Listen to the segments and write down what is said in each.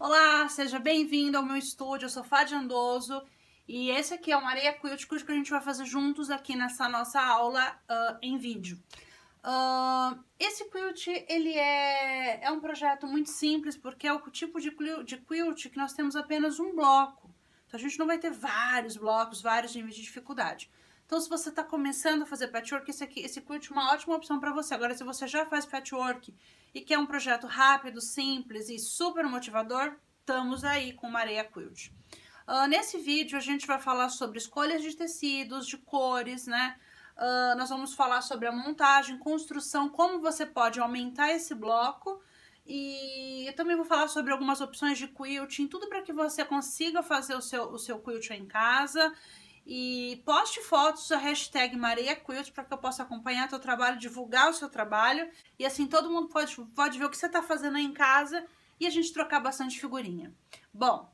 Olá, seja bem-vindo ao meu estúdio, eu sou Fádia Andoso e esse aqui é o Areia Quilt, que a gente vai fazer juntos aqui nessa nossa aula em vídeo. Esse quilt, ele é um projeto muito simples, porque é o tipo de quilt que nós temos apenas um bloco. Então a gente não vai ter vários blocos, vários níveis de dificuldade. Então se você está começando a fazer patchwork, esse quilt é uma ótima opção para você. Agora, se você já faz patchwork e quer um projeto rápido, simples e super motivador, estamos aí com uma Areia Quilt. Nesse vídeo a gente vai falar sobre escolhas de tecidos, de cores, né? Nós vamos falar sobre a montagem, construção, como você pode aumentar esse bloco. E eu também vou falar sobre algumas opções de quilting, tudo para que você consiga fazer o seu quilt em casa. E poste fotos da hashtag MareiaQuilt para que eu possa acompanhar teu trabalho, divulgar o seu trabalho. E assim todo mundo pode ver o que você está fazendo aí em casa e a gente trocar bastante figurinha. Bom,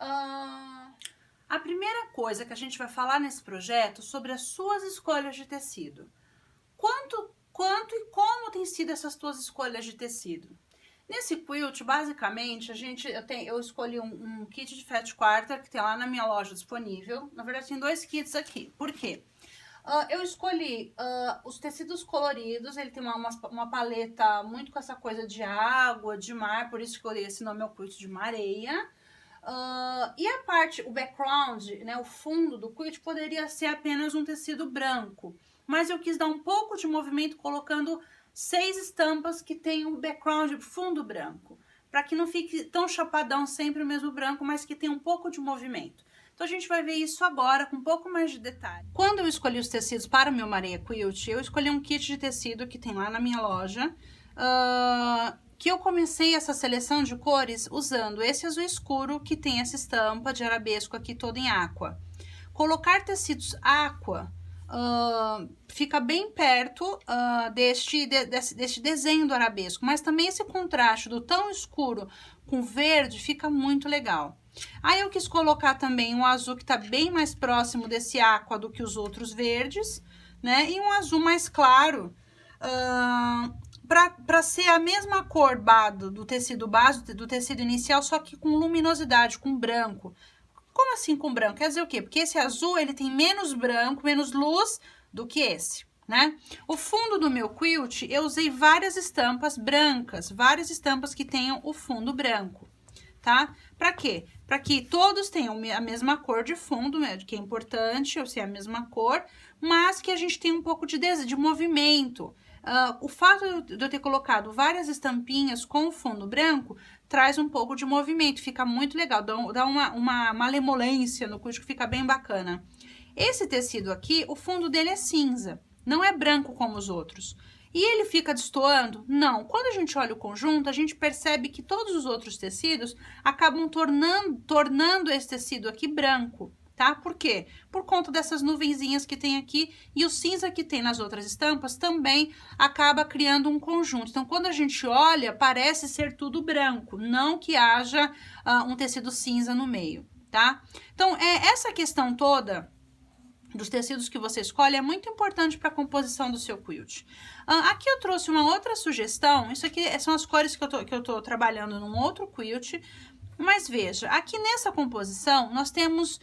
a primeira coisa que a gente vai falar nesse projeto é sobre as suas escolhas de tecido. Quanto e como tem sido essas tuas escolhas de tecido? Nesse quilt, basicamente, eu escolhi um kit de Fat Quarter que tem lá na minha loja disponível. Na verdade, tem dois kits aqui. Por quê? Eu escolhi os tecidos coloridos, ele tem uma paleta muito com essa coisa de água, de mar, por isso que eu dei esse nome ao quilt de Mareia. E a parte, o background, né, o fundo do quilt poderia ser apenas um tecido branco, mas eu quis dar um pouco de movimento colocando 6 estampas que tem um background, fundo branco, para que não fique tão chapadão sempre o mesmo branco, mas que tenha um pouco de movimento. Então a gente vai ver isso agora com um pouco mais de detalhe. Quando eu escolhi os tecidos para o meu Mareia Quilt, eu escolhi um kit de tecido que tem lá na minha loja, que eu comecei essa seleção de cores usando esse azul escuro que tem essa estampa de arabesco aqui toda em aqua. Colocar tecidos aqua fica bem perto deste desenho do arabesco, mas também esse contraste do tão escuro com verde fica muito legal. Aí eu quis colocar também um azul que tá bem mais próximo desse aqua do que os outros verdes, né? E um azul mais claro, para ser a mesma cor do tecido base, do tecido inicial, só que com luminosidade, com branco. Como assim com branco? Quer dizer o quê? Porque esse azul, ele tem menos branco, menos luz do que esse, né? O fundo do meu quilt, eu usei várias estampas brancas, várias estampas que tenham o fundo branco, tá? Pra quê? Pra que todos tenham a mesma cor de fundo, né? Que é importante, eu sei a mesma cor, mas que a gente tenha um pouco de movimento. O fato de eu ter colocado várias estampinhas com o fundo branco traz um pouco de movimento, fica muito legal, dá uma malemolência no quilt que fica bem bacana. Esse tecido aqui, o fundo dele é cinza, não é branco como os outros. E ele fica destoando? Não. Quando a gente olha o conjunto, a gente percebe que todos os outros tecidos acabam tornando esse tecido aqui branco, tá? Por quê? Por conta dessas nuvenzinhas que tem aqui e o cinza que tem nas outras estampas também acaba criando um conjunto. Então, quando a gente olha, parece ser tudo branco, não que haja um tecido cinza no meio, tá? Então, essa questão toda dos tecidos que você escolhe é muito importante para a composição do seu quilt. Aqui eu trouxe uma outra sugestão, isso aqui são as cores que eu tô trabalhando num outro quilt, mas veja, aqui nessa composição nós temos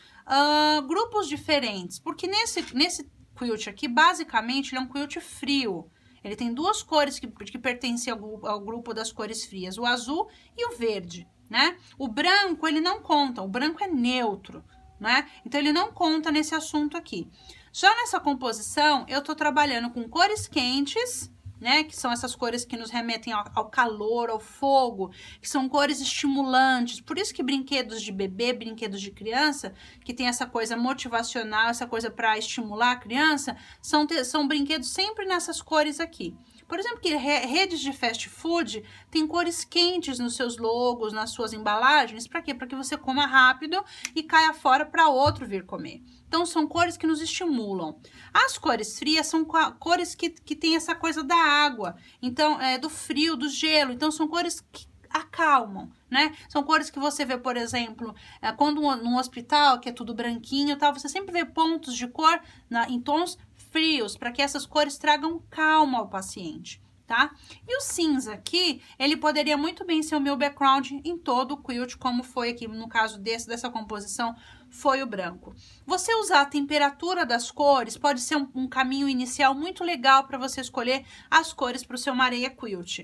grupos diferentes, porque nesse quilt aqui, basicamente, ele é um quilt frio. Ele tem duas cores que pertencem ao grupo das cores frias, o azul e o verde, né? O branco, ele não conta, o branco é neutro, né? Então, ele não conta nesse assunto aqui. Já nessa composição, eu tô trabalhando com cores quentes, né? Que são essas cores que nos remetem ao calor, ao fogo, que são cores estimulantes. Por isso que brinquedos de bebê, brinquedos de criança, que tem essa coisa motivacional, essa coisa para estimular a criança, são brinquedos sempre nessas cores aqui. Por exemplo, que redes de fast food têm cores quentes nos seus logos, nas suas embalagens. Para quê? Para que você coma rápido e caia fora para outro vir comer. Então, são cores que nos estimulam. As cores frias são cores que têm essa coisa da água, então, do frio, do gelo. Então, são cores que acalmam, né? São cores que você vê, por exemplo, quando num hospital, que é tudo branquinho e tal, você sempre vê pontos de cor em tons frios, para que essas cores tragam calma ao paciente, tá? E o cinza aqui, ele poderia muito bem ser o meu background em todo o quilt, como foi aqui, no caso dessa composição, foi o branco. Você usar a temperatura das cores pode ser um caminho inicial muito legal para você escolher as cores para o seu Mareia Quilt.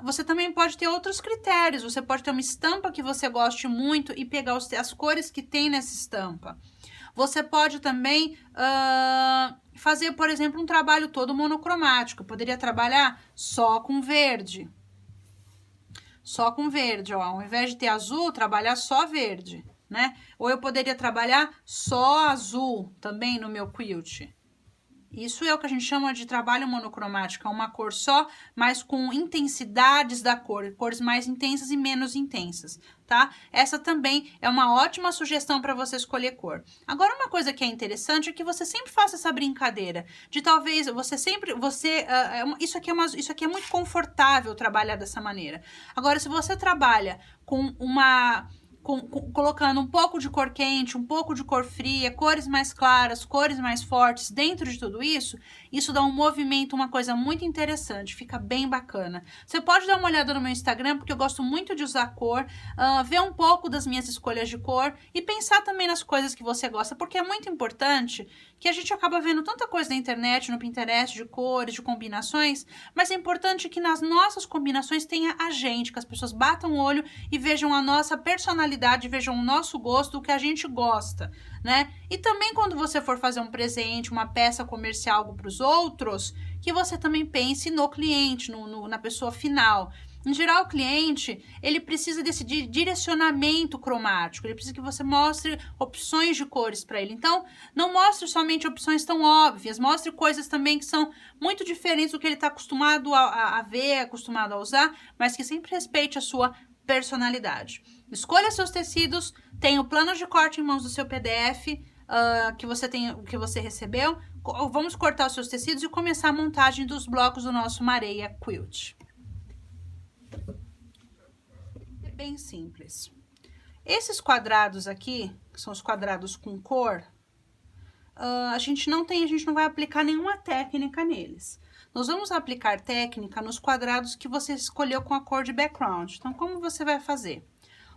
Você também pode ter outros critérios, você pode ter uma estampa que você goste muito e pegar as cores que tem nessa estampa. Você pode também fazer, por exemplo, um trabalho todo monocromático. Eu poderia trabalhar só com verde. Só com verde, ó. Ao invés de ter azul, trabalhar só verde, né? Ou eu poderia trabalhar só azul também no meu quilt. Isso é o que a gente chama de trabalho monocromático, é uma cor só, mas com intensidades da cor, cores mais intensas e menos intensas, tá? Essa também é uma ótima sugestão para você escolher cor. Agora, uma coisa que é interessante é que você sempre faça essa brincadeira, de talvez isso aqui é muito confortável trabalhar dessa maneira. Agora, se você trabalha com colocando um pouco de cor quente, um pouco de cor fria, cores mais claras, cores mais fortes dentro de tudo isso, isso dá um movimento, uma coisa muito interessante, fica bem bacana. Você pode dar uma olhada no meu Instagram, porque eu gosto muito de usar cor, ver um pouco das minhas escolhas de cor e pensar também nas coisas que você gosta, porque é muito importante que a gente acaba vendo tanta coisa na internet, no Pinterest, de cores, de combinações, mas é importante que nas nossas combinações tenha a gente, que as pessoas batam o olho e vejam a nossa personalidade, vejam o nosso gosto, o que a gente gosta, né? E também quando você for fazer um presente, uma peça comercial, algo para os outros, que você também pense no cliente, na pessoa final. Em geral, o cliente, ele precisa desse direcionamento cromático, ele precisa que você mostre opções de cores para ele. Então, não mostre somente opções tão óbvias, mostre coisas também que são muito diferentes do que ele está acostumado a ver, acostumado a usar, mas que sempre respeite a sua personalidade. Escolha seus tecidos, tenha o plano de corte em mãos do seu PDF que você recebeu. Vamos cortar os seus tecidos e começar a montagem dos blocos do nosso Mareia Quilt. É bem simples. Esses quadrados aqui, que são os quadrados com cor, a gente não vai aplicar nenhuma técnica neles. Nós vamos aplicar técnica nos quadrados que você escolheu com a cor de background. Então, como você vai fazer?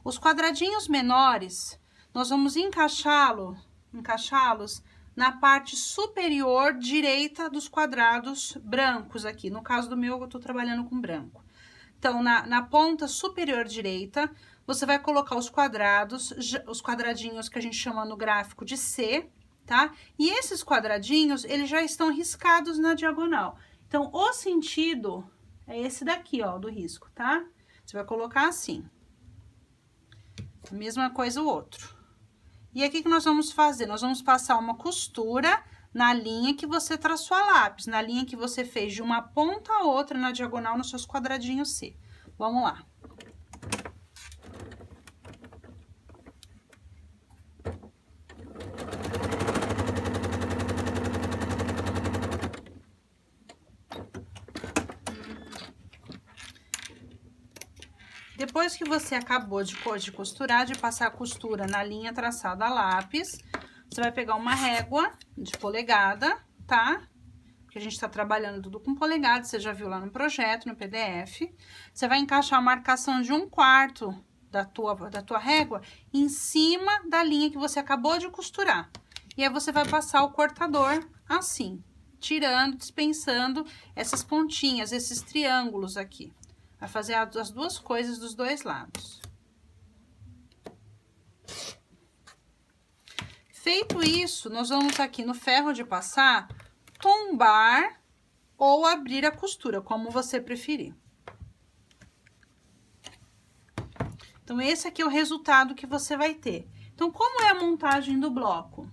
Os quadradinhos menores, nós vamos encaixá-los na parte superior direita dos quadrados brancos aqui. No caso do meu, eu tô trabalhando com branco. Então, na ponta superior direita, você vai colocar os quadradinhos que a gente chama no gráfico de C, tá? E esses quadradinhos, eles já estão riscados na diagonal. Então, o sentido é esse daqui, ó, do risco, tá? Você vai colocar assim. A mesma coisa o outro. E aqui que nós vamos fazer? Nós vamos passar uma costura na linha que você traçou a lápis, na linha que você fez de uma ponta a outra na diagonal nos seus quadradinhos C. Vamos lá. Depois que você acabou de costurar, de passar a costura na linha traçada a lápis, você vai pegar uma régua de polegada, tá? Porque a gente tá trabalhando tudo com polegada, você já viu lá no projeto, no PDF. Você vai encaixar a marcação de 1/4 da tua régua em cima da linha que você acabou de costurar. E aí, você vai passar o cortador assim, tirando, dispensando essas pontinhas, esses triângulos aqui. Vai fazer as duas coisas dos dois lados. Feito isso, nós vamos aqui no ferro de passar, tombar ou abrir a costura, como você preferir. Então, esse aqui é o resultado que você vai ter. Então, como é a montagem do bloco?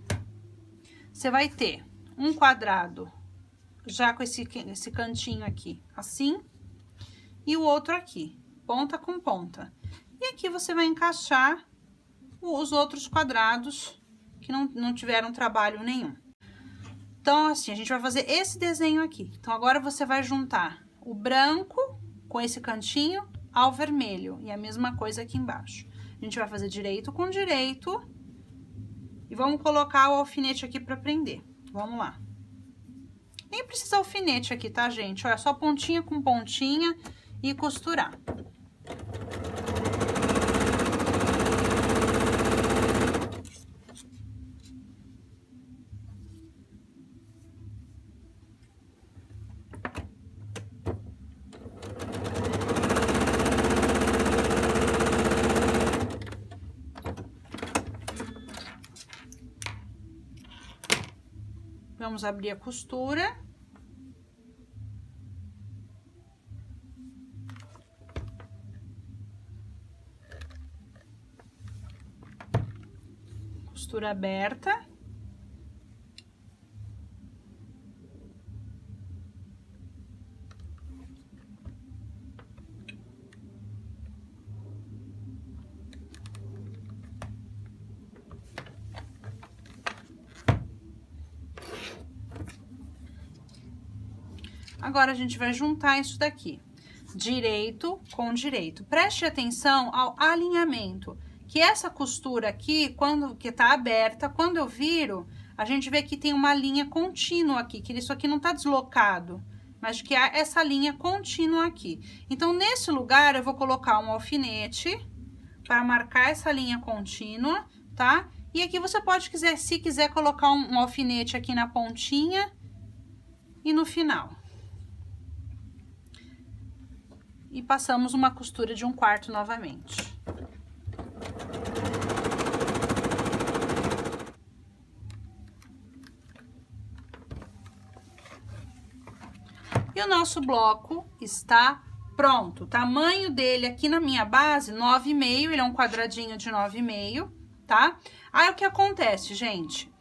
Você vai ter um quadrado já com esse cantinho aqui, assim. E o outro aqui, ponta com ponta. E aqui você vai encaixar os outros quadrados que não tiveram trabalho nenhum. Então, assim, a gente vai fazer esse desenho aqui. Então, agora você vai juntar o branco com esse cantinho ao vermelho. E a mesma coisa aqui embaixo. A gente vai fazer direito com direito. E vamos colocar o alfinete aqui para prender. Vamos lá. Nem precisa alfinete aqui, tá, gente? Olha, só pontinha com pontinha e costurar. Vamos abrir a costura. Costura aberta. Agora, a gente vai juntar isso daqui, direito com direito. Preste atenção ao alinhamento, que essa costura aqui, que tá aberta, quando eu viro, a gente vê que tem uma linha contínua aqui, que isso aqui não tá deslocado, mas que há essa linha contínua aqui. Então, nesse lugar, eu vou colocar um alfinete para marcar essa linha contínua, tá? E aqui você pode, se quiser, colocar um alfinete aqui na pontinha e no final. E passamos uma costura de 1/4 novamente. E o nosso bloco está pronto. O tamanho dele aqui na minha base, 9,5, ele é um quadradinho de 9,5, tá? Aí, o que acontece, gente?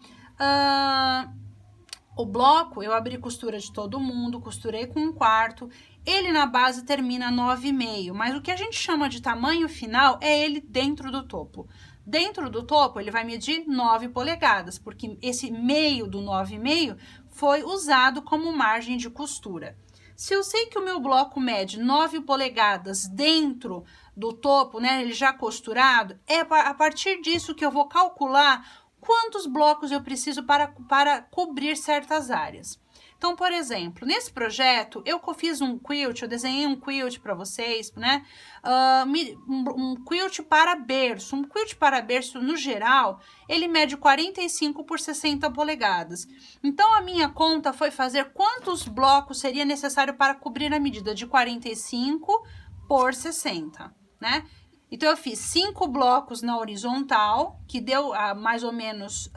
O bloco, eu abri costura de todo mundo, costurei com 1/4, ele na base termina 9,5, mas o que a gente chama de tamanho final é ele dentro do topo. Dentro do topo, ele vai medir 9 polegadas, porque esse meio do 9,5 foi usado como margem de costura. Se eu sei que o meu bloco mede 9 polegadas dentro do topo, né, ele já costurado, é a partir disso que eu vou calcular quantos blocos eu preciso para cobrir certas áreas. Então, por exemplo, nesse projeto, eu fiz um quilt, eu desenhei um quilt para vocês, né? Um quilt para berço. Um quilt para berço, no geral, ele mede 45 por 60 polegadas. Então, a minha conta foi fazer quantos blocos seria necessário para cobrir a medida de 45 por 60, né? Então, eu fiz 5 blocos na horizontal, que deu mais ou menos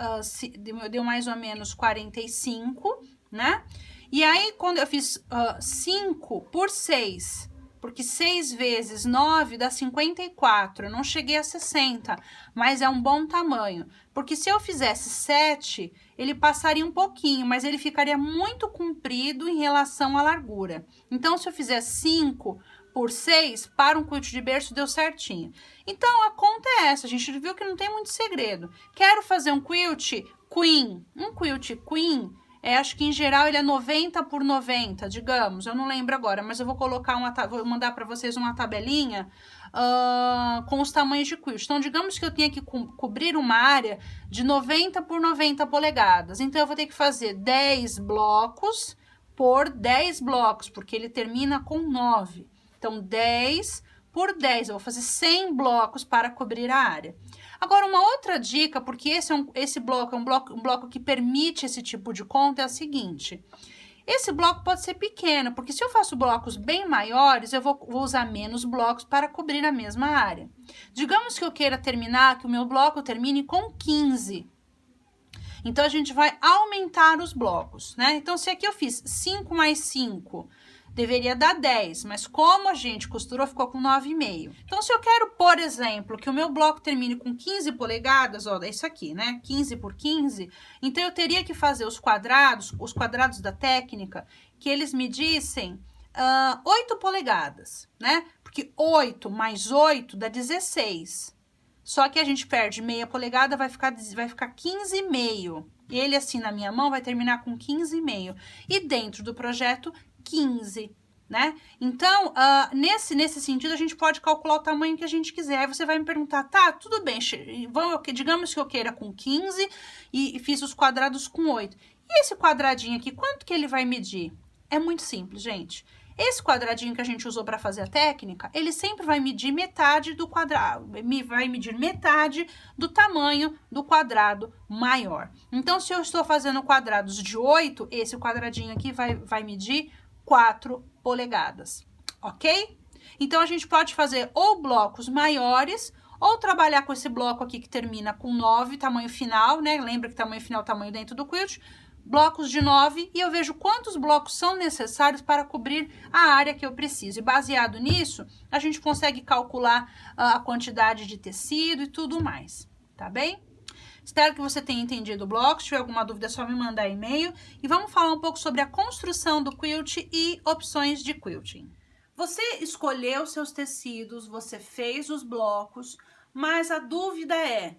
45, né? E aí, quando eu fiz 5 por 6, porque 6 vezes 9 dá 54, eu não cheguei a 60, mas é um bom tamanho. Porque se eu fizesse 7, ele passaria um pouquinho, mas ele ficaria muito comprido em relação à largura. Então, se eu fizer 5 por 6, para um quilt de berço, deu certinho. Então, a conta é essa, a gente viu que não tem muito segredo. Quero fazer um quilt queen. Um quilt queen, acho que em geral ele é 90 por 90, digamos. Eu não lembro agora, mas eu vou colocar vou mandar para vocês uma tabelinha com os tamanhos de quilt. Então, digamos que eu tenha que cobrir uma área de 90 por 90 polegadas. Então, eu vou ter que fazer 10 blocos por 10 blocos, porque ele termina com 9. Então, 10 por 10, eu vou fazer 100 blocos para cobrir a área. Agora, uma outra dica, porque esse bloco é um bloco que permite esse tipo de conta, é a seguinte. Esse bloco pode ser pequeno, porque se eu faço blocos bem maiores, eu vou usar menos blocos para cobrir a mesma área. Digamos que eu queira terminar, que o meu bloco termine com 15. Então, a gente vai aumentar os blocos, né? Então, se aqui eu fiz 5 mais 5... deveria dar 10, mas como a gente costurou, ficou com 9,5. Então, se eu quero, por exemplo, que o meu bloco termine com 15 polegadas, ó, é isso aqui, né? 15 por 15. Então, eu teria que fazer os quadrados da técnica, que eles medissem 8 polegadas, né? Porque 8 mais 8 dá 16. Só que a gente perde meia polegada, vai ficar 15,5. Ele, assim, na minha mão, vai terminar com 15,5. E dentro do projeto, 15, né? Então, nesse sentido, a gente pode calcular o tamanho que a gente quiser. Aí você vai me perguntar, tá, tudo bem, digamos que eu queira com 15 e fiz os quadrados com 8. E esse quadradinho aqui, quanto que ele vai medir? É muito simples, gente. Esse quadradinho que a gente usou para fazer a técnica, ele sempre vai medir metade do quadrado, vai medir metade do tamanho do quadrado maior. Então, se eu estou fazendo quadrados de 8, esse quadradinho aqui vai medir 4 polegadas, ok? Então, a gente pode fazer ou blocos maiores, ou trabalhar com esse bloco aqui que termina com 9, tamanho final, né? Lembra que tamanho final é tamanho dentro do quilt. Blocos de 9 e eu vejo quantos blocos são necessários para cobrir a área que eu preciso. E baseado nisso, a gente consegue calcular a quantidade de tecido e tudo mais, tá bem? Espero que você tenha entendido o bloco. Se tiver alguma dúvida, é só me mandar e-mail. E vamos falar um pouco sobre a construção do quilt e opções de quilting. Você escolheu seus tecidos, você fez os blocos, mas a dúvida é...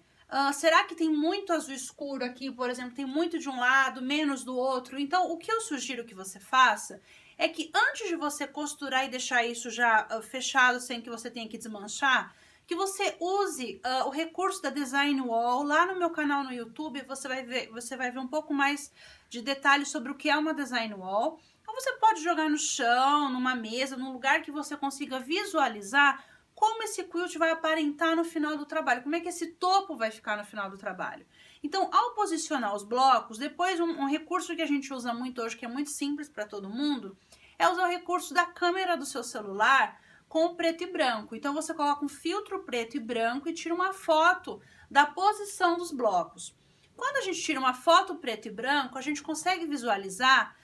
será que tem muito azul escuro aqui, por exemplo, tem muito de um lado, menos do outro? Então, o que eu sugiro que você faça é que antes de você costurar e deixar isso já fechado, sem que você tenha que desmanchar, que você use o recurso da Design Wall. Lá no meu canal no YouTube, você vai ver um pouco mais de detalhes sobre o que é uma Design Wall. Ou você pode jogar no chão, numa mesa, num lugar que você consiga visualizar como esse quilt vai aparentar no final do trabalho, como é que esse topo vai ficar no final do trabalho. Então, ao posicionar os blocos, depois um recurso que a gente usa muito hoje, que é muito simples para todo mundo, é usar o recurso da câmera do seu celular com o preto e branco. Então, você coloca um filtro preto e branco e tira uma foto da posição dos blocos. Quando a gente tira uma foto preto e branco, a gente consegue visualizar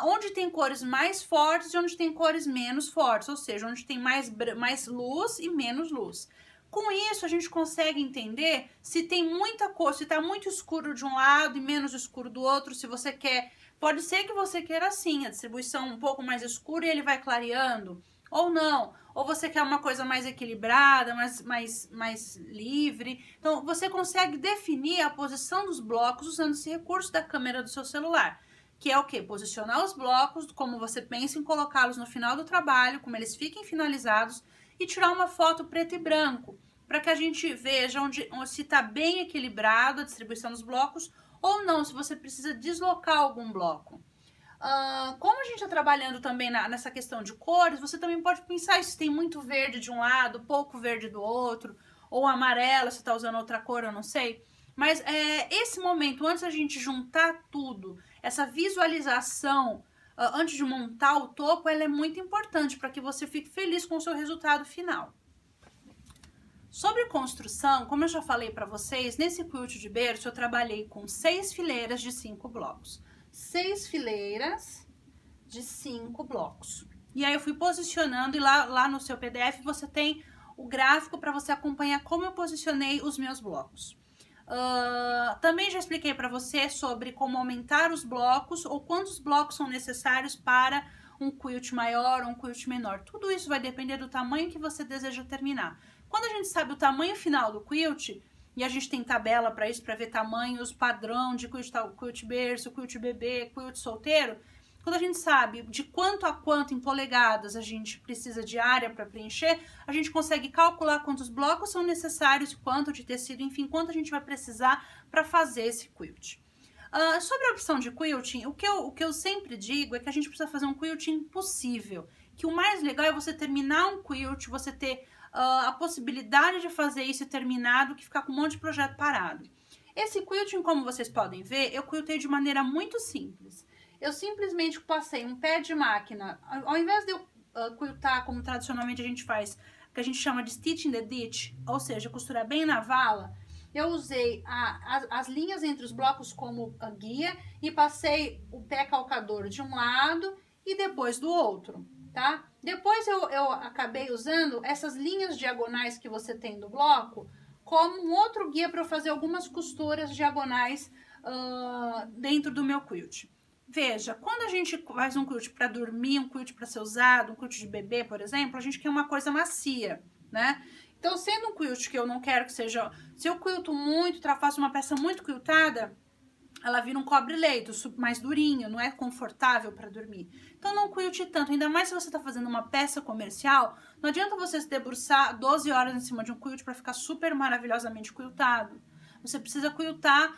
onde tem cores mais fortes e onde tem cores menos fortes, ou seja, onde tem mais luz e menos luz. Com isso, a gente consegue entender se tem muita cor, se está muito escuro de um lado e menos escuro do outro, se você quer... Pode ser que você queira assim, a distribuição um pouco mais escura e ele vai clareando, ou não. Ou você quer uma coisa mais equilibrada, mais livre. Então, você consegue definir a posição dos blocos usando esse recurso da câmera do seu celular. Que é o quê? Posicionar os blocos, como você pensa em colocá-los no final do trabalho, como eles fiquem finalizados, e tirar uma foto preto e branco, para que a gente veja se está bem equilibrado a distribuição dos blocos, ou não, se você precisa deslocar algum bloco. Como a gente está trabalhando também nessa questão de cores, você também pode pensar se tem muito verde de um lado, pouco verde do outro, ou amarelo, se está usando outra cor, eu não sei. Mas esse momento, antes da gente juntar tudo, essa visualização, antes de montar o topo, ela é muito importante para que você fique feliz com o seu resultado final. Sobre construção, como eu já falei para vocês, nesse quilt de berço eu trabalhei com 6 fileiras de 5 blocos. 6 fileiras de 5 blocos. E aí eu fui posicionando e lá no seu PDF você tem o gráfico para você acompanhar como eu posicionei os meus blocos. Também já expliquei para você sobre como aumentar os blocos ou quantos blocos são necessários para um quilt maior ou um quilt menor. Tudo isso vai depender do tamanho que você deseja terminar. Quando a gente sabe o tamanho final do quilt, e a gente tem tabela para isso, para ver tamanhos padrão de quilt berço, quilt bebê, quilt solteiro, quando a gente sabe de quanto a quanto em polegadas a gente precisa de área para preencher, a gente consegue calcular quantos blocos são necessários, quanto de tecido, enfim, quanto a gente vai precisar para fazer esse quilt. Sobre a opção de quilting, o que eu sempre digo é que a gente precisa fazer um quilting possível. Que o mais legal é você terminar um quilt, você ter a possibilidade de fazer isso terminado, que ficar com um monte de projeto parado. Esse quilting, como vocês podem ver, eu quiltei de maneira muito simples. Eu simplesmente passei um pé de máquina, ao invés de eu quiltar como tradicionalmente a gente faz, que a gente chama de stitch in the ditch, ou seja, costurar bem na vala, eu usei as linhas entre os blocos como guia e passei o pé calcador de um lado e depois do outro, tá? Depois eu acabei usando essas linhas diagonais que você tem do bloco como um outro guia para eu fazer algumas costuras diagonais dentro do meu quilt. Veja, quando a gente faz um quilt para dormir, um quilt para ser usado, um quilt de bebê, por exemplo, a gente quer uma coisa macia, né? Então, sendo um quilt que eu não quero que seja... Se eu quilto muito, faço uma peça muito quiltada, ela vira um cobre-leito, mais durinho, não é confortável para dormir. Então, não quilte tanto, ainda mais se você está fazendo uma peça comercial, não adianta você se debruçar 12 horas em cima de um quilt para ficar super maravilhosamente quiltado. Você precisa quiltar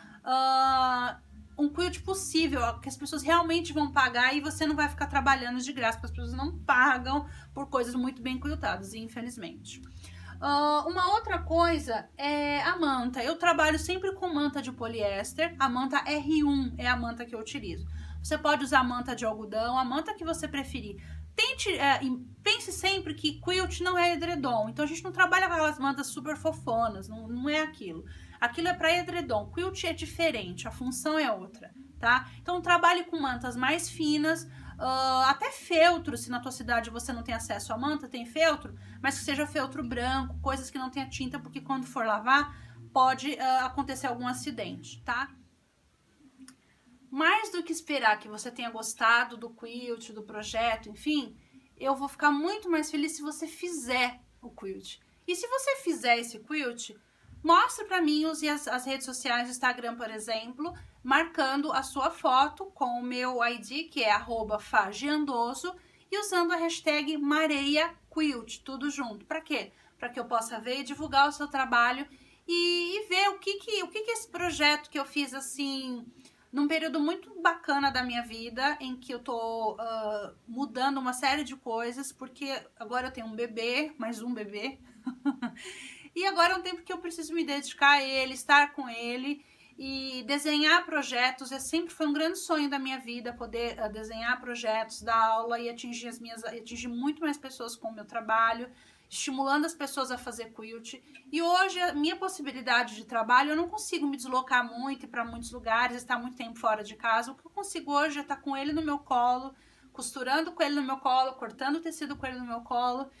um quilt possível, que as pessoas realmente vão pagar e você não vai ficar trabalhando de graça, porque as pessoas não pagam por coisas muito bem quiltadas, infelizmente. Uma outra coisa é a manta. Eu trabalho sempre com manta de poliéster. A manta R1 é a manta que eu utilizo. Você pode usar manta de algodão, a manta que você preferir. Pense sempre que quilt não é edredom. Então a gente não trabalha com aquelas mantas super fofonas, não é aquilo. Aquilo é para edredom. Quilt é diferente, a função é outra, tá? Então trabalhe com mantas mais finas, até feltro, se na tua cidade você não tem acesso à manta, tem feltro, mas que seja feltro branco, coisas que não tenha tinta, porque quando for lavar pode acontecer algum acidente, tá? Mais do que esperar que você tenha gostado do quilt, do projeto, enfim, eu vou ficar muito mais feliz se você fizer o quilt. E se você fizer esse quilt, mostre para mim, use as redes sociais, Instagram, por exemplo, marcando a sua foto com o meu ID, que é @fagiandoso, e usando a hashtag MareiaQuilt, tudo junto. Para quê? Para que eu possa ver e divulgar o seu trabalho e ver o que esse projeto que eu fiz assim, num período muito bacana da minha vida, em que eu tô mudando uma série de coisas, porque agora eu tenho um bebê, mais um bebê, e agora é um tempo que eu preciso me dedicar a ele, estar com ele, e desenhar projetos sempre foi um grande sonho da minha vida, poder desenhar projetos, dar aula e atingir muito mais pessoas com o meu trabalho, estimulando as pessoas a fazer quilt. E hoje a minha possibilidade de trabalho, eu não consigo me deslocar muito, ir para muitos lugares, estar muito tempo fora de casa. O que eu consigo hoje é estar com ele no meu colo, costurando com ele no meu colo, cortando o tecido com ele no meu colo,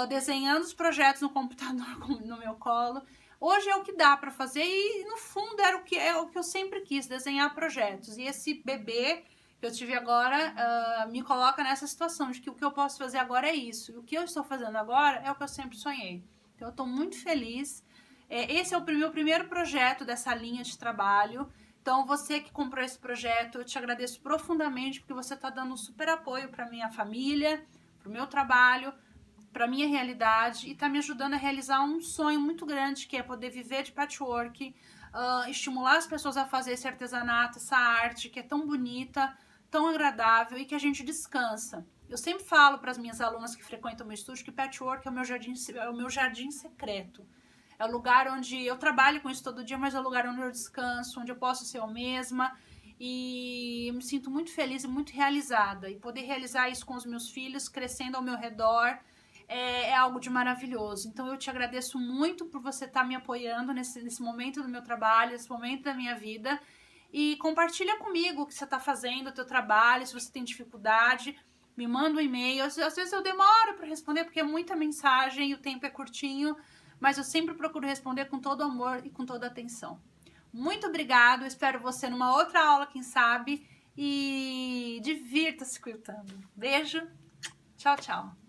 desenhando os projetos no computador no meu colo. Hoje é o que dá para fazer e, no fundo, é o que eu sempre quis, desenhar projetos. E esse bebê que eu tive agora me coloca nessa situação de que o que eu posso fazer agora é isso. E o que eu estou fazendo agora é o que eu sempre sonhei. Então, eu estou muito feliz. Esse é o meu primeiro projeto dessa linha de trabalho. Então, você que comprou esse projeto, eu te agradeço profundamente, porque você está dando um super apoio para minha família, para o meu trabalho, para minha realidade, e está me ajudando a realizar um sonho muito grande, que é poder viver de patchwork, estimular as pessoas a fazer esse artesanato, essa arte que é tão bonita, tão agradável e que a gente descansa. Eu sempre falo para as minhas alunas que frequentam o meu estúdio que patchwork é o meu jardim secreto. É o lugar onde eu trabalho com isso todo dia, mas é o lugar onde eu descanso, onde eu posso ser eu mesma, e eu me sinto muito feliz e muito realizada. E poder realizar isso com os meus filhos, crescendo ao meu redor, é algo de maravilhoso. Então eu te agradeço muito por você estar me apoiando nesse momento do meu trabalho, nesse momento da minha vida, e compartilha comigo o que você está fazendo, o teu trabalho, se você tem dificuldade, me manda um e-mail. Às vezes eu demoro para responder porque é muita mensagem e o tempo é curtinho, mas eu sempre procuro responder com todo amor e com toda atenção. Muito obrigado, espero você numa outra aula, quem sabe, e divirta-se quiltando. Beijo, tchau, tchau.